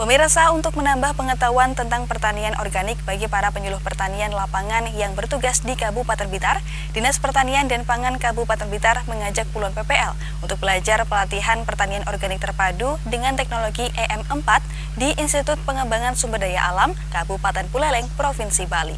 Pemirsa, untuk menambah pengetahuan tentang pertanian organik bagi para penyuluh pertanian lapangan yang bertugas di Kabupaten Blitar, Dinas Pertanian dan Pangan Kabupaten Blitar mengajak puluhan PPL untuk belajar pelatihan pertanian organik terpadu dengan teknologi EM4 di Institut Pengembangan Sumber Daya Alam Kabupaten Buleleng, Provinsi Bali.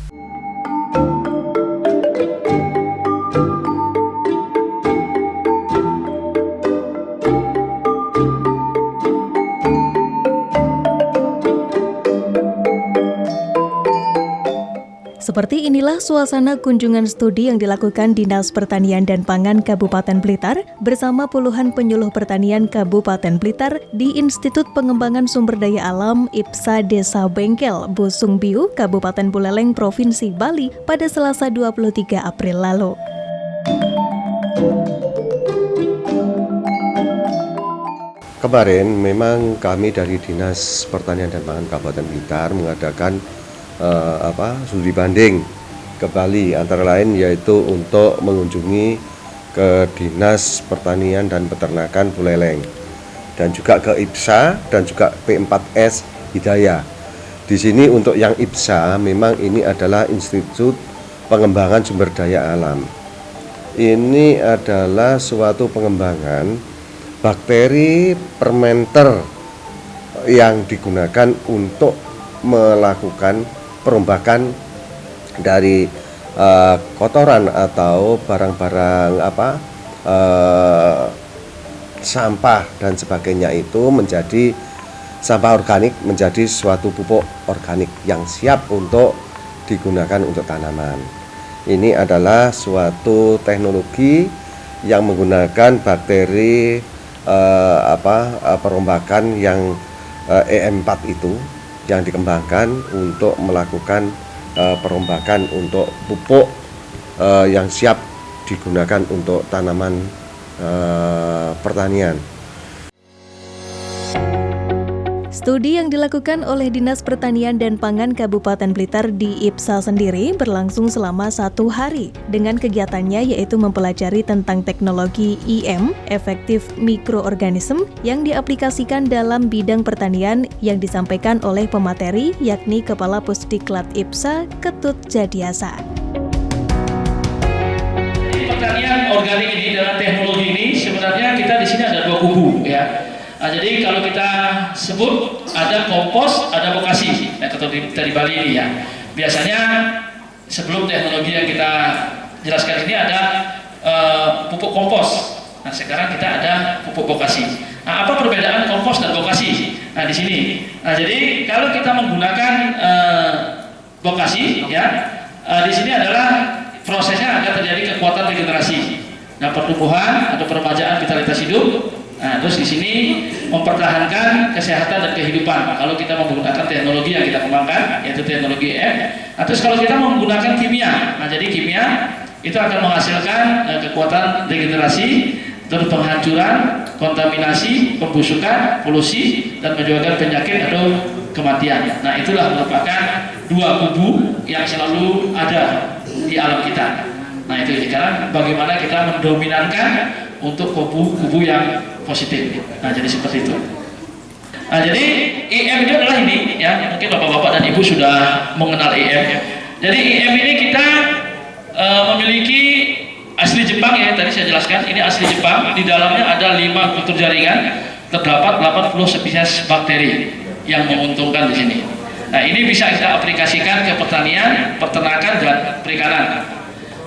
Seperti inilah suasana kunjungan studi yang dilakukan Dinas Pertanian dan Pangan Kabupaten Blitar bersama puluhan penyuluh pertanian Kabupaten Blitar di Institut Pengembangan Sumber Daya Alam IPSA Desa Bengkel, Busung Biu, Kabupaten Buleleng, Provinsi Bali pada Selasa 23 April lalu. Kemarin memang kami dari Dinas Pertanian dan Pangan Kabupaten Blitar mengadakan studi banding ke Bali, antara lain yaitu untuk mengunjungi ke Dinas Pertanian dan Peternakan Buleleng dan juga ke IPSA dan juga P4S Hidayah. Di sini untuk yang IPSA memang ini adalah Institut Pengembangan Sumber Daya Alam. Ini adalah suatu pengembangan bakteri fermenter yang digunakan untuk melakukan perombakan dari kotoran atau barang-barang sampah dan sebagainya itu menjadi sampah organik, menjadi suatu pupuk organik yang siap untuk digunakan untuk tanaman. Ini adalah suatu teknologi yang menggunakan bakteri perombakan yang EM4 itu yang dikembangkan untuk melakukan perombakan untuk pupuk yang siap digunakan untuk tanaman pertanian. Studi yang dilakukan oleh Dinas Pertanian dan Pangan Kabupaten Blitar di IPSA sendiri berlangsung selama 1 hari dengan kegiatannya yaitu mempelajari tentang teknologi EM, efektif mikroorganisme, yang diaplikasikan dalam bidang pertanian yang disampaikan oleh pemateri yakni Kepala Pusdiklat IPSA Ketut Jadiasa. Pertanian organik ini dengan teknologi ini sebenarnya kita di sini ada 2 kubu ya. Nah, jadi kalau kita sebut ada kompos, ada vokasi, atau kita di Bali ini ya. Biasanya sebelum teknologi yang kita jelaskan ini ada pupuk kompos. Nah, sekarang kita ada pupuk vokasi. Nah, apa perbedaan kompos dan vokasi? Nah, di sini. Nah, jadi kalau kita menggunakan vokasi, ya, di sini adalah prosesnya akan terjadi kekuatan regenerasi. Nah, pertumbuhan atau peremajaan vitalitas hidup. Nah, terus di sini mempertahankan kesehatan dan kehidupan. Kalau kita menggunakan teknologi yang kita kembangkan, yaitu teknologi EM. Nah, terus kalau kita menggunakan kimia, nah jadi kimia itu akan menghasilkan kekuatan regenerasi, terus penghancuran, kontaminasi, pembusukan, polusi, dan menyebabkan penyakit atau kematian. Nah, itulah merupakan 2 kubu yang selalu ada di alam kita. Nah, itu sekarang bagaimana kita mendominankan untuk kubu yang positif. Nah, jadi seperti itu. Nah, jadi EM itu adalah ini ya, mungkin bapak-bapak dan ibu sudah mengenal EM. Jadi EM ini kita memiliki asli Jepang ya, tadi saya jelaskan ini asli Jepang. Di dalamnya ada 5 kultur jaringan, terdapat 80 spesies bakteri yang menguntungkan di sini. Nah, ini bisa kita aplikasikan ke pertanian, peternakan dan perikanan.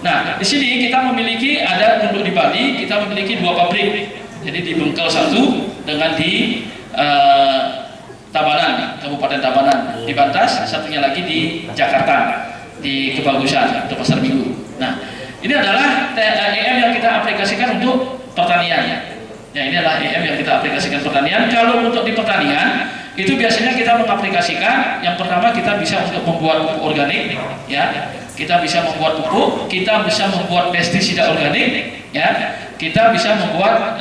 Nah, di sini kita memiliki untuk di Bali kita memiliki 2 pabrik. Jadi di Bengkel 1 dengan di Tabanan, Kabupaten Tabanan di Bantas, satunya lagi di Jakarta di Kebagusan atau Pasar Minggu. Nah, ini adalah EM yang kita aplikasikan untuk pertanian. Ya, ini adalah EM yang kita aplikasikan pertanian. Kalau untuk di pertanian itu biasanya kita mengaplikasikan yang pertama kita bisa untuk membuat pupuk organik, ya. Kita bisa membuat pupuk, kita bisa membuat pestisida organik, ya. Kita bisa membuat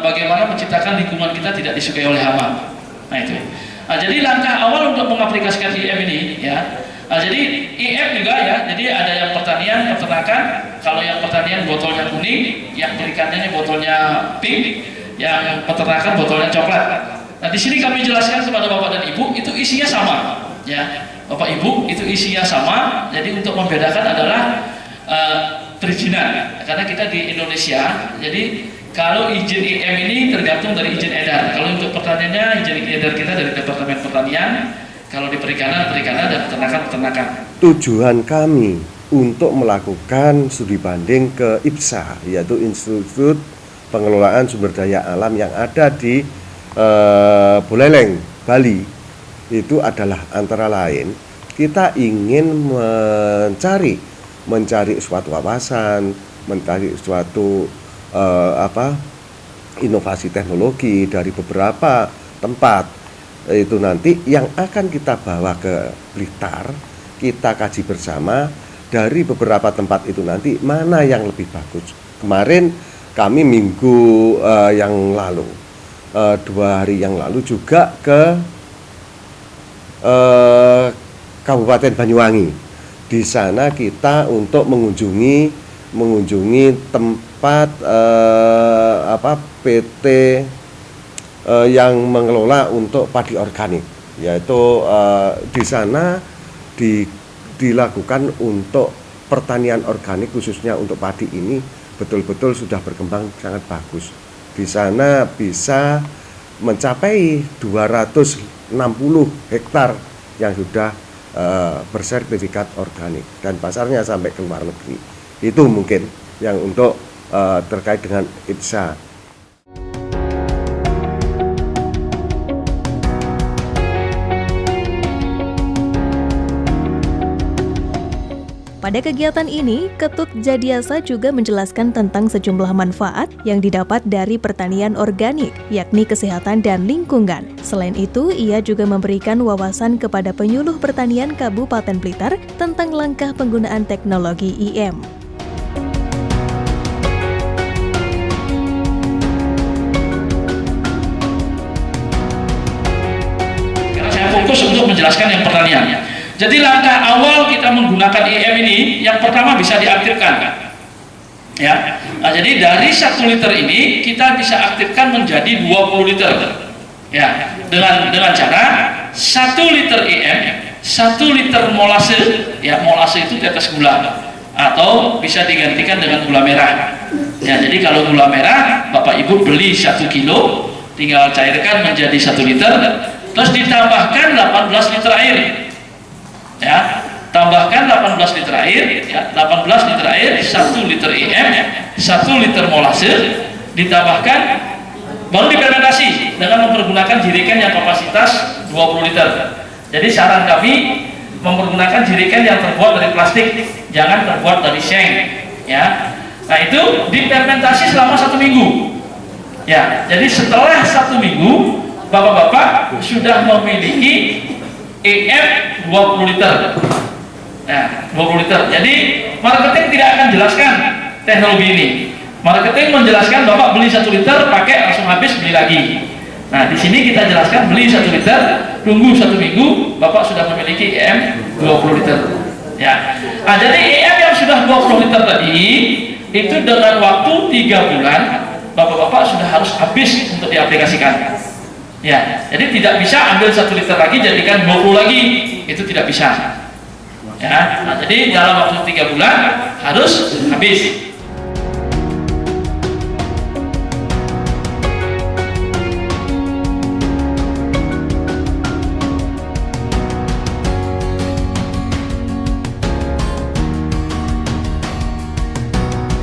bagaimana menciptakan lingkungan kita tidak disukai oleh hama. Nah, itu. Nah, jadi langkah awal untuk mengaplikasikan EM ini, ya. Nah, jadi EM juga ya. Jadi ada yang pertanian, peternakan. Kalau yang pertanian botolnya kuning, yang perikanannya botolnya pink, yang peternakan botolnya coklat. Nah, di sini kami jelaskan kepada Bapak dan Ibu, itu isinya sama, ya. Bapak Ibu, itu isinya sama. Jadi untuk membedakan adalah perizinan. Karena kita di Indonesia, jadi kalau izin IM ini tergantung dari izin edar. Kalau untuk pertaniannya, izin edar kita dari Departemen Pertanian. Kalau di perikanan dan peternakan. Tujuan kami untuk melakukan studi banding ke IPSA, yaitu Institut Pengelolaan Sumber Daya Alam yang ada di Buleleng, Bali, itu adalah antara lain kita ingin mencari suatu wawasan, mencari suatu inovasi teknologi dari beberapa tempat. Itu nanti yang akan kita bawa ke Blitar, kita kaji bersama dari beberapa tempat itu nanti mana yang lebih bagus. Kemarin kami minggu yang lalu, 2 hari yang lalu juga ke Kabupaten Banyuwangi. Di sana kita untuk mengunjungi tempat PT yang mengelola untuk padi organik, yaitu di sana dilakukan untuk pertanian organik, khususnya untuk padi ini betul-betul sudah berkembang sangat bagus. Di sana bisa mencapai 260 hektar yang sudah bersertifikat organik dan pasarnya sampai ke luar negeri. Itu mungkin yang untuk terkait dengan IPSA. Pada kegiatan ini, Ketut Jadiasa juga menjelaskan tentang sejumlah manfaat yang didapat dari pertanian organik, yakni kesehatan dan lingkungan. Selain itu, ia juga memberikan wawasan kepada penyuluh pertanian Kabupaten Blitar tentang langkah penggunaan teknologi IM. Karena saya fokus untuk menjelaskan yang pertanian. Jadi langkah awal kita menggunakan IM ini, yang pertama bisa diaktifkan, ya. Nah, jadi dari 1 liter ini kita bisa aktifkan menjadi 20 liter, ya. Dengan cara 1 liter IM, 1 liter molase, ya, molase itu tetes gula, atau bisa digantikan dengan gula merah. Ya, jadi kalau gula merah, Bapak Ibu beli 1 kilo, tinggal cairkan menjadi 1 liter, terus ditambahkan 18 liter air. Ya, tambahkan 18 liter air, ya, 18 liter air, 1 liter IM, 1 liter molase, ditambahkan, baru difermentasi dengan mempergunakan jerigen yang kapasitas 20 liter. Jadi saran kami mempergunakan jerigen yang terbuat dari plastik, jangan terbuat dari seng, ya. Nah, itu difermentasi selama 1 minggu. Ya, jadi setelah 1 minggu, Bapak-bapak sudah memiliki IM 20 liter. Nah, 20 liter. Jadi marketing tidak akan jelaskan teknologi ini. Marketing menjelaskan Bapak beli 1 liter, pakai langsung habis, beli lagi. Nah, di sini kita jelaskan beli 1 liter, tunggu 1 minggu, Bapak sudah memiliki IM 20 liter. Ya. Nah, jadi IM yang sudah 20 liter tadi itu dengan waktu 3 bulan Bapak-bapak sudah harus habis untuk diaplikasikan. Ya, jadi tidak bisa ambil 1 liter lagi jadikan 20 lagi, itu tidak bisa. Ya, nah, jadi dalam waktu 3 bulan harus habis.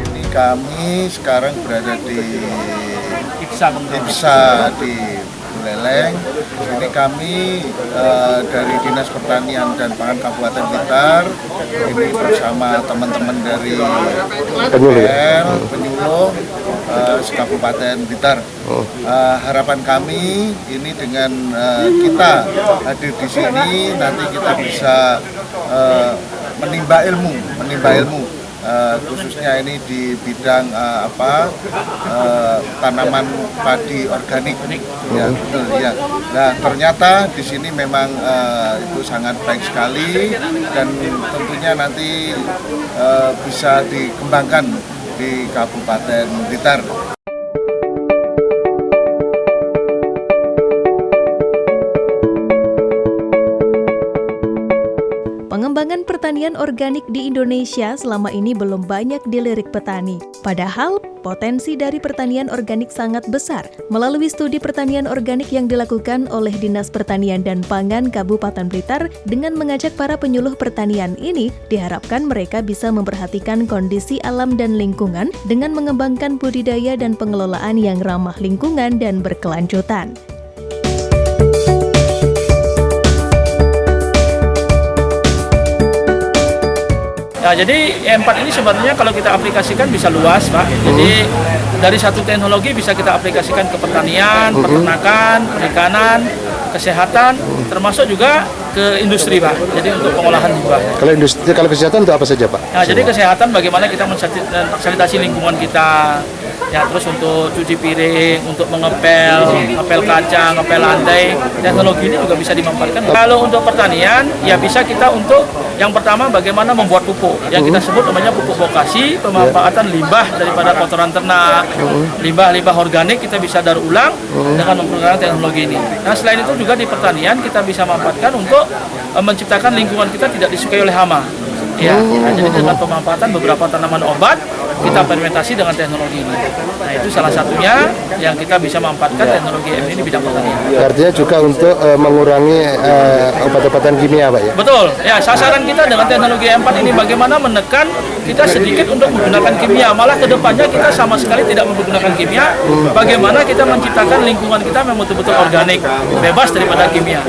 Ini kami sekarang berada di IPSA di Buleleng. Ini kami dari Dinas Pertanian dan Pangan Kabupaten Blitar, ini bersama teman-teman dari penyuluh Kabupaten Blitar. Harapan kami ini dengan kita hadir di sini nanti kita bisa menimba ilmu. Khususnya ini di bidang tanaman padi organik, ya betul ya. Nah, ternyata di sini memang itu sangat baik sekali dan tentunya nanti bisa dikembangkan di Kabupaten Blitar. Pengembangan pertanian organik di Indonesia selama ini belum banyak dilirik petani. Padahal, potensi dari pertanian organik sangat besar. Melalui studi pertanian organik yang dilakukan oleh Dinas Pertanian dan Pangan Kabupaten Blitar dengan mengajak para penyuluh pertanian ini, diharapkan mereka bisa memperhatikan kondisi alam dan lingkungan dengan mengembangkan budidaya dan pengelolaan yang ramah lingkungan dan berkelanjutan. Nah, jadi E4 ini sebenarnya kalau kita aplikasikan bisa luas, Pak. Jadi dari satu teknologi bisa kita aplikasikan ke pertanian, peternakan, perikanan, kesehatan, termasuk juga ke industri, Pak. Jadi untuk pengolahan juga. Kalau kesehatan itu apa saja, Pak? Nah, jadi kesehatan bagaimana kita mensanitasi lingkungan kita. Ya, terus untuk cuci piring, untuk ngepel kaca, ngepel lantai, teknologi ini juga bisa dimanfaatkan. Kalau untuk pertanian, ya bisa kita untuk yang pertama bagaimana membuat pupuk. Yang kita sebut namanya pupuk vokasi, pemanfaatan limbah daripada kotoran ternak, limbah-limbah organik kita bisa daur ulang dengan menggunakan teknologi ini. Nah, selain itu juga di pertanian kita bisa manfaatkan untuk menciptakan lingkungan kita tidak disukai oleh hama. Ya, nah, jadi dengan pemanfaatan beberapa tanaman obat kita fermentasi dengan teknologi ini. Nah, itu salah satunya yang kita bisa memanfaatkan teknologi ini di bidang pertanian. Artinya juga untuk mengurangi obat-obatan kimia, Pak ya? Betul. Ya, sasaran kita dengan teknologi E4 ini bagaimana menekan kita sedikit untuk menggunakan kimia. Malah kedepannya kita sama sekali tidak menggunakan kimia. Bagaimana kita menciptakan lingkungan kita yang betul-betul organik, bebas daripada kimia.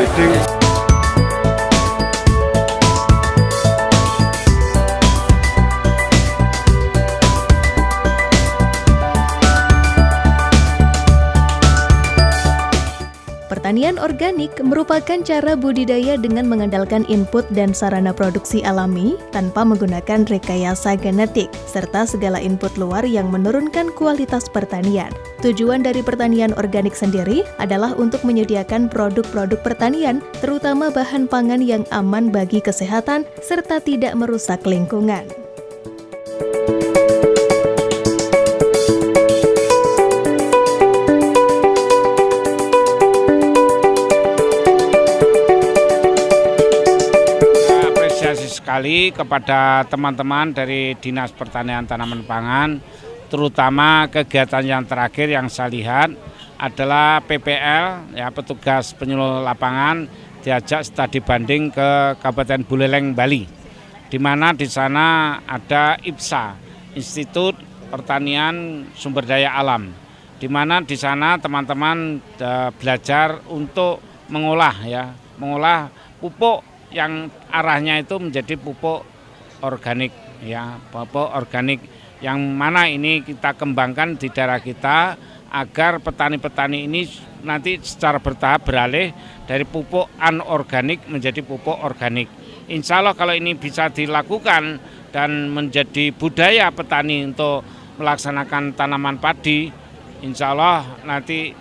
Pertanian organik merupakan cara budidaya dengan mengandalkan input dan sarana produksi alami tanpa menggunakan rekayasa genetik, serta segala input luar yang menurunkan kualitas pertanian. Tujuan dari pertanian organik sendiri adalah untuk menyediakan produk-produk pertanian, terutama bahan pangan yang aman bagi kesehatan, serta tidak merusak lingkungan. Sekali kepada teman-teman dari Dinas Pertanian Tanaman Pangan, terutama kegiatan yang terakhir yang saya lihat adalah PPL, ya, petugas penyuluh lapangan diajak studi banding ke Kabupaten Buleleng, Bali, di mana di sana ada IPSA, Institut Pertanian Sumber Daya Alam, di mana di sana teman-teman belajar untuk mengolah pupuk yang arahnya itu menjadi pupuk organik, ya, pupuk organik yang mana ini kita kembangkan di daerah kita agar petani-petani ini nanti secara bertahap beralih dari pupuk anorganik menjadi pupuk organik. Insya Allah kalau ini bisa dilakukan dan menjadi budaya petani untuk melaksanakan tanaman padi, insya Allah nanti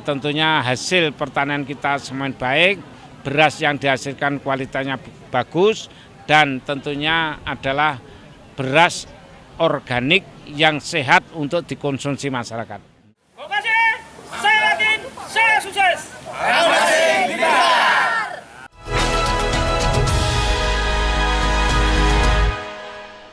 tentunya hasil pertanian kita semakin baik, beras yang dihasilkan kualitasnya bagus, dan tentunya adalah beras organik yang sehat untuk dikonsumsi masyarakat.